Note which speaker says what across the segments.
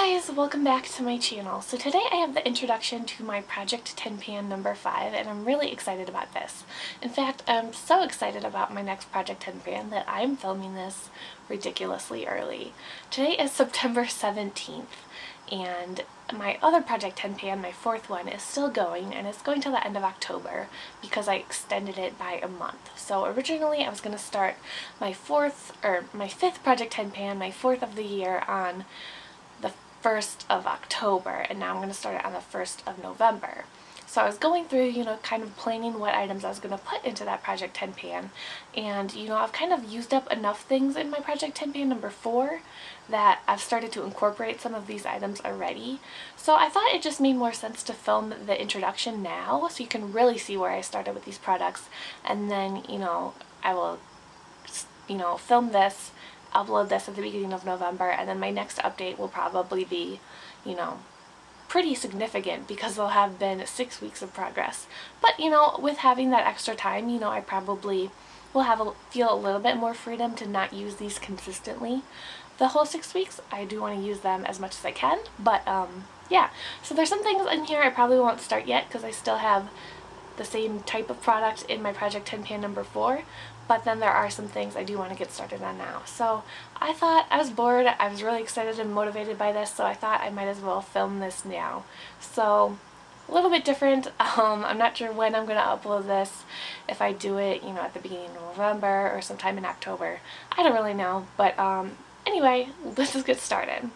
Speaker 1: guys, welcome back to my channel. So today I have the introduction to my Project 10 Pan number 5 and I'm really excited about this. In fact, I'm so excited about my next Project 10 Pan that I'm filming this ridiculously early. Today is September 17th and my other Project 10 Pan, my fourth one, is still going and it's going till the end of October because I extended it by a month. So originally I was going to start my fifth Project 10 Pan, my fourth of the year, on the 1st of October, and now I'm going to start it on the 1st of November. So I was going through, kind of planning what items I was going to put into that Project 10 Pan, and, I've kind of used up enough things in my Project 10 Pan number 4 that I've started to incorporate some of these items already. So I thought it just made more sense to film the introduction now, so you can really see where I started with these products, and then, I will, film this, upload this at the beginning of November, and then my next update will probably be, pretty significant because there'll have been 6 weeks of progress. But, with having that extra time, I probably will feel a little bit more freedom to not use these consistently the whole 6 weeks. I do want to use them as much as I can, but, yeah. So there's some things in here I probably won't start yet because I still have the same type of product in my Project 10 Pan number 4, but then there are some things I do want to get started on now. So I thought, I was bored, I was really excited and motivated by this, so I thought I might as well film this now. So a little bit different. I'm not sure when I'm going to upload this, if I do it, at the beginning of November or sometime in October. I don't really know, but anyway, let's just get started.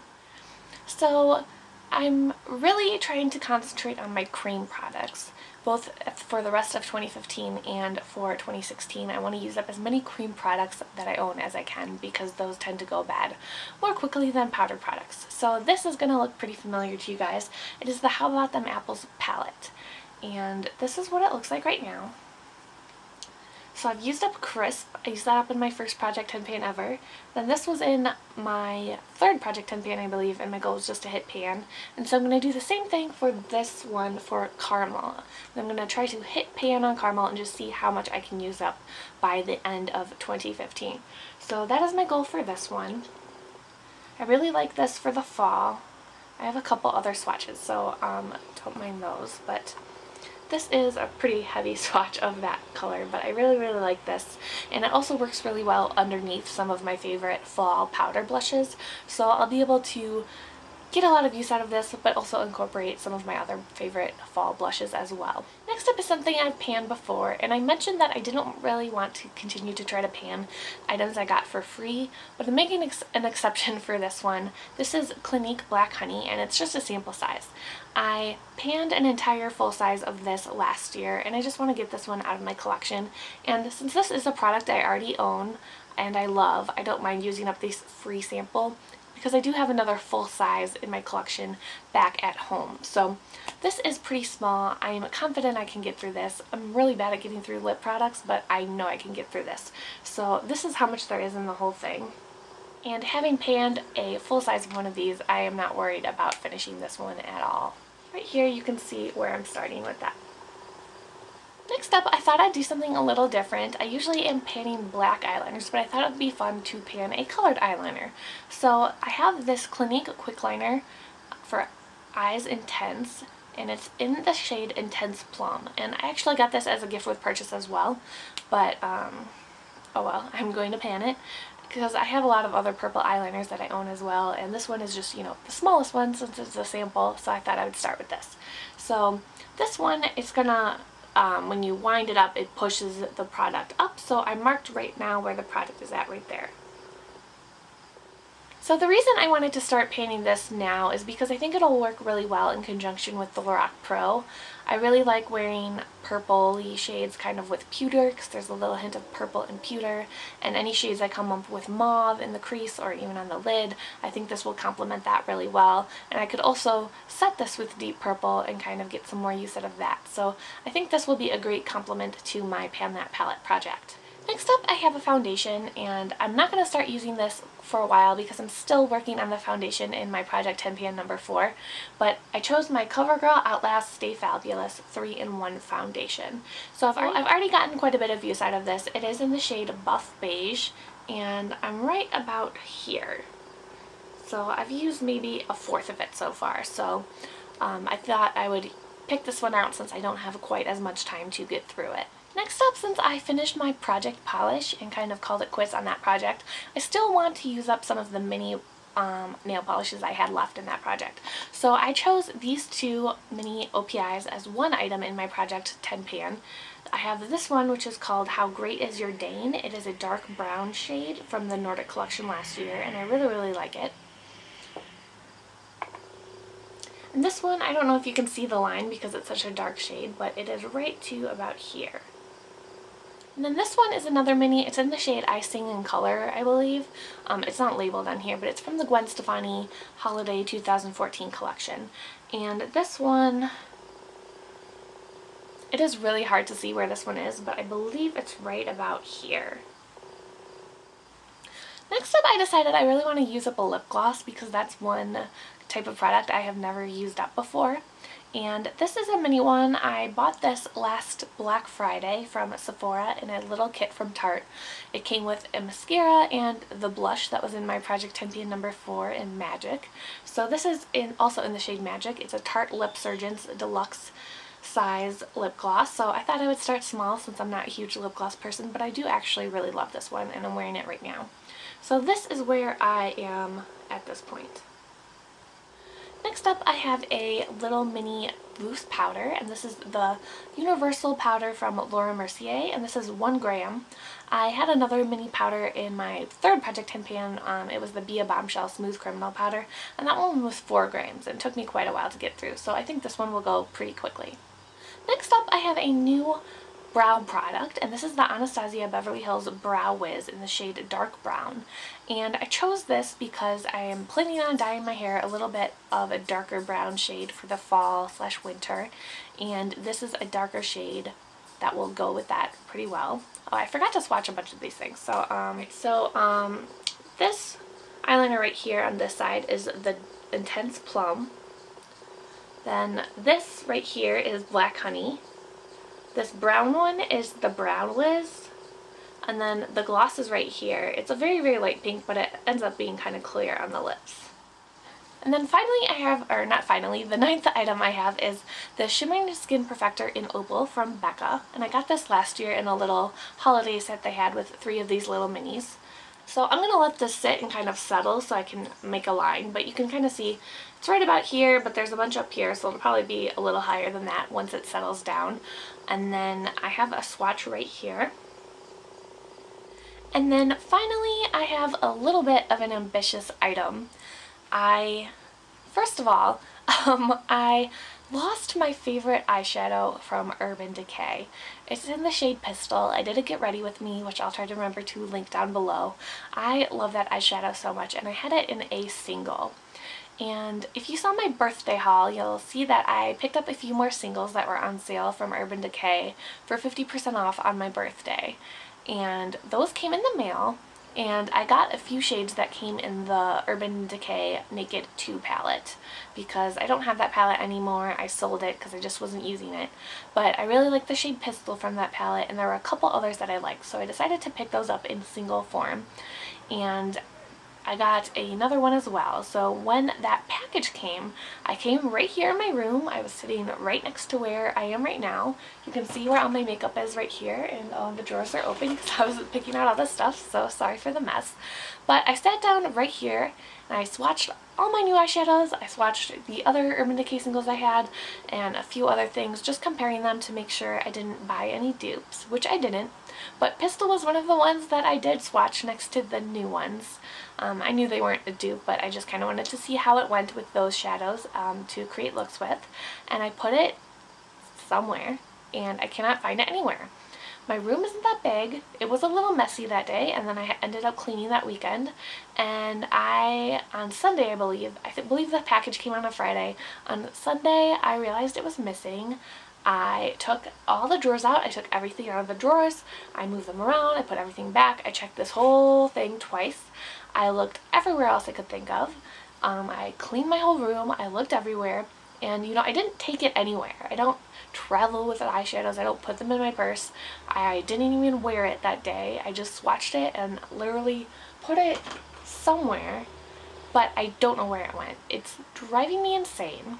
Speaker 1: So I'm really trying to concentrate on my cream products, both for the rest of 2015 and for 2016. I want to use up as many cream products that I own as I can because those tend to go bad more quickly than powdered products. So this is going to look pretty familiar to you guys. It is the How About Them Apples palette, and this is what it looks like right now. So I've used up Crisp. I used that up in my first Project 10 Pan ever. Then this was in my third Project 10 Pan, I believe, and my goal was just to hit Pan. And so I'm going to do the same thing for this one for Caramel. And I'm going to try to hit Pan on Caramel and just see how much I can use up by the end of 2015. So that is my goal for this one. I really like this for the fall. I have a couple other swatches, so don't mind those, but this is a pretty heavy swatch of that color, but I really like this. And it also works really well underneath some of my favorite fall powder blushes, so I'll be able to get a lot of use out of this, but also incorporate some of my other favorite fall blushes as well. Next up is something I've panned before, and I mentioned that I didn't really want to continue to try to pan items I got for free, but I'm making an exception for this one. This is Clinique Black Honey, and it's just a sample size. I panned an entire full size of this last year, and I just want to get this one out of my collection. And since this is a product I already own and I love, I don't mind using up this free sample because I do have another full size in my collection back at home. So this is pretty small. I am confident I can get through this. I'm really bad at getting through lip products, but I know I can get through this. So this is how much there is in the whole thing. And having panned a full size of one of these, I am not worried about finishing this one at all. Right here you can see where I'm starting with that. Next up, I thought I'd do something a little different. I usually am panning black eyeliners, but I thought it would be fun to pan a colored eyeliner. So I have this Clinique Quick Liner for Eyes Intense, and it's in the shade Intense Plum. And I actually got this as a gift with purchase as well, but oh well, I'm going to pan it because I have a lot of other purple eyeliners that I own as well, and this one is just, the smallest one since it's a sample, so I thought I would start with this. So this one, it's gonna when you wind it up, it pushes the product up, so I marked right now where the product is at right there. So the reason I wanted to start painting this now is because I think it'll work really well in conjunction with the Lorac Pro. I really like wearing purple-y shades kind of with pewter because there's a little hint of purple and pewter, and any shades that come up with mauve in the crease or even on the lid, I think this will complement that really well. And I could also set this with deep purple and kind of get some more use out of that. So I think this will be a great complement to my Pan That Palette project. Next up, I have a foundation, and I'm not going to start using this for a while because I'm still working on the foundation in my Project 10 Pan number 4, but I chose my Covergirl Outlast Stay Fabulous 3-in-1 foundation. So I've already gotten quite a bit of use out of this. It is in the shade Buff Beige, and I'm right about here. So I've used maybe a fourth of it so far. So I thought I would pick this one out since I don't have quite as much time to get through it. Next up, since I finished my project polish and kind of called it quits on that project, I still want to use up some of the mini nail polishes I had left in that project. So I chose these two mini OPIs as one item in my project 10 pan. I have this one, which is called How Great Is Your Dane. It is a dark brown shade from the Nordic collection last year, and I really, really like it. And this one, I don't know if you can see the line because it's such a dark shade, but it is right to about here. And then this one is another mini. It's in the shade Icing in Color, I believe. It's not labeled on here, but it's from the Gwen Stefani Holiday 2014 collection. And this one, it is really hard to see where this one is, but I believe it's right about here. Next up, I decided I really want to use up a lip gloss because that's one type of product I have never used up before. And this is a mini one. I bought this last Black Friday from Sephora in a little kit from Tarte. It came with a mascara and the blush that was in my Project 10 pan number 4 in Magic. So this is also in the shade Magic. It's a Tarte Lipsurgence deluxe size lip gloss. So I thought I would start small since I'm not a huge lip gloss person, but I do actually really love this one and I'm wearing it right now. So this is where I am at this point. Next up, I have a little mini loose powder, and this is the Universal powder from Laura Mercier, and this is 1 gram. I had another mini powder in my third Project 10 pan. It was the Be a Bombshell Smooth Criminal powder, and that one was 4 grams, and it took me quite a while to get through, so I think this one will go pretty quickly. Next up, I have a new brow product, and this is the Anastasia Beverly Hills Brow Wiz in the shade Dark Brown. And I chose this because I am planning on dyeing my hair a little bit of a darker brown shade for the fall/winter, and this is a darker shade that will go with that pretty well. Oh, I forgot to swatch a bunch of these things. So this eyeliner right here on this side is the Intense Plum. Then this right here is Black Honey. This brown one is the Brown Wiz, and then the gloss is right here. It's a very, very light pink, but it ends up being kind of clear on the lips. And then finally I have, or not finally, the 9th item I have is the Shimmering Skin Perfector in Opal from Becca, and I got this last year in a little holiday set they had with 3 of these little minis. So I'm going to let this sit and kind of settle so I can make a line, but you can kind of see it's right about here, but there's a bunch up here, so it'll probably be a little higher than that once it settles down. And then I have a swatch right here. And then finally I have a little bit of an ambitious item. First of all, I lost my favorite eyeshadow from Urban Decay. It's in the shade Pistol. I did a Get Ready With Me, which I'll try to remember to link down below. I love that eyeshadow so much, and I had it in a single. And if you saw my birthday haul, you'll see that I picked up a few more singles that were on sale from Urban Decay for 50% off on my birthday. And those came in the mail, and I got a few shades that came in the Urban Decay Naked 2 palette because I don't have that palette anymore. I sold it because I just wasn't using it. But I really like the shade Pistol from that palette, and there were a couple others that I liked, so I decided to pick those up in single form. And I got another one as well. So when that package came, I came right here in my room. I was sitting right next to where I am right now. You can see where all my makeup is right here, and all the drawers are open because I was picking out all this stuff, so sorry for the mess. But I sat down right here and I swatched all my new eyeshadows. I swatched the other Urban Decay singles I had and a few other things, just comparing them to make sure I didn't buy any dupes, which I didn't. But Pistol was one of the ones that I did swatch next to the new ones. I knew they weren't a dupe, but I just kind of wanted to see how it went with those shadows to create looks with. And I put it somewhere, and I cannot find it anywhere. My room isn't that big. It was a little messy that day, and then I ended up cleaning that weekend. And on Sunday, I believe the package came on a Friday. On Sunday, I realized it was missing. I took all the drawers out. I took everything out of the drawers. I moved them around. I put everything back. I checked this whole thing twice. I looked everywhere else I could think of. I cleaned my whole room. I looked everywhere. And, you know, I didn't take it anywhere. I don't travel with eyeshadows. I don't put them in my purse. I didn't even wear it that day. I just swatched it and literally put it somewhere. but I don't know where it went. It's driving me insane.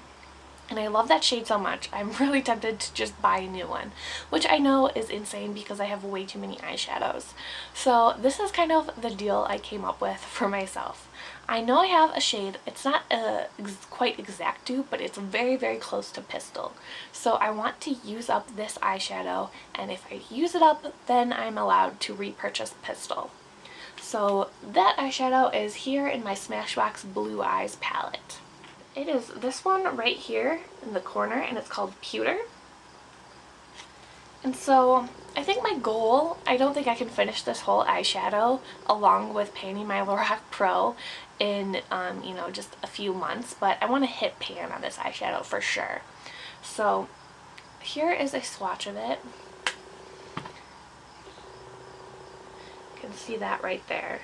Speaker 1: And I love that shade so much, I'm really tempted to just buy a new one, which I know is insane because I have way too many eyeshadows. So this is kind of the deal I came up with for myself. I know I have a shade, it's not a quite exact dupe, but it's very, very close to Pistol. So I want to use up this eyeshadow, and if I use it up, then I'm allowed to repurchase Pistol. So that eyeshadow is here in my Smashbox Blue Eyes palette. It is this one right here in the corner, and it's called Pewter. And so I think my goal, I don't think I can finish this whole eyeshadow along with panning my Lorac Pro in, you know, just a few months, but I want to hit pan on this eyeshadow for sure. So here is a swatch of it. You can see that right there.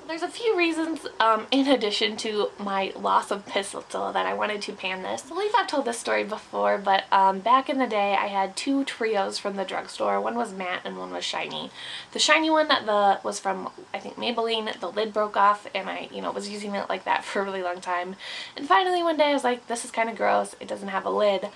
Speaker 1: There's a few reasons in addition to my loss of Pistol that I wanted to pan this. I believe I've told this story before, but back in the day I had two trios from the drugstore. One was matte and one was shiny. The shiny one was from, I think, Maybelline. The lid broke off and I, you know, was using it like that for a really long time. And finally one day I was like, this is kind of gross. It doesn't have a lid.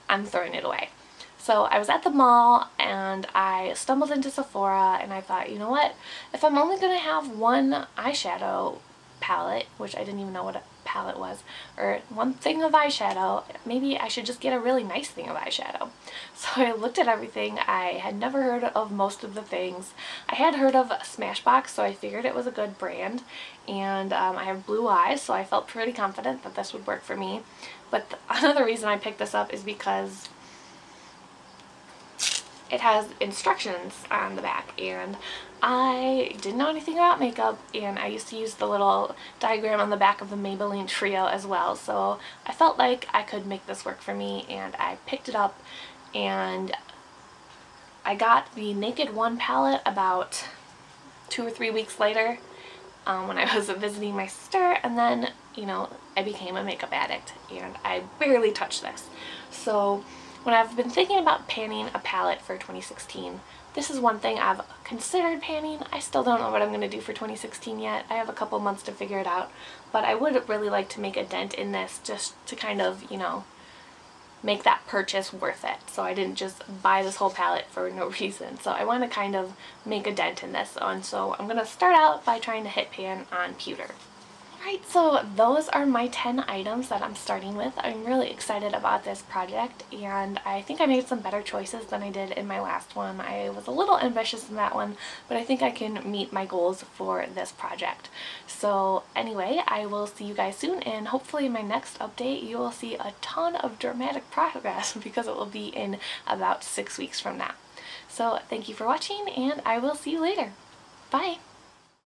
Speaker 1: I'm throwing it away. So I was at the mall and I stumbled into Sephora and I thought, you know what, if I'm only going to have one eyeshadow palette, which I didn't even know what a palette was, or one thing of eyeshadow, maybe I should just get a really nice thing of eyeshadow. So I looked at everything. I had never heard of most of the things. I had heard of Smashbox, so I figured it was a good brand, and I have blue eyes, so I felt pretty confident that this would work for me. But another reason I picked this up is because it has instructions on the back, and I didn't know anything about makeup, and I used to use the little diagram on the back of the Maybelline Trio as well, so I felt like I could make this work for me, and I picked it up. And I got the Naked One palette about 2 or 3 weeks later when I was visiting my sister, and then, you know, I became a makeup addict and I barely touched this. So when I've been thinking about panning a palette for 2016, this is one thing I've considered panning. I still don't know what I'm going to do for 2016 yet. I have a couple months to figure it out, but I would really like to make a dent in this just to kind of, you know, make that purchase worth it. So I didn't just buy this whole palette for no reason. So I want to kind of make a dent in this, and so I'm going to start out by trying to hit pan on Pewter. Alright, so those are my 10 items that I'm starting with. I'm really excited about this project, and I think I made some better choices than I did in my last one. I was a little ambitious in that one, but I think I can meet my goals for this project. So anyway, I will see you guys soon, and hopefully in my next update you will see a ton of dramatic progress because it will be in about 6 weeks from now. So thank you for watching, and I will see you later. Bye!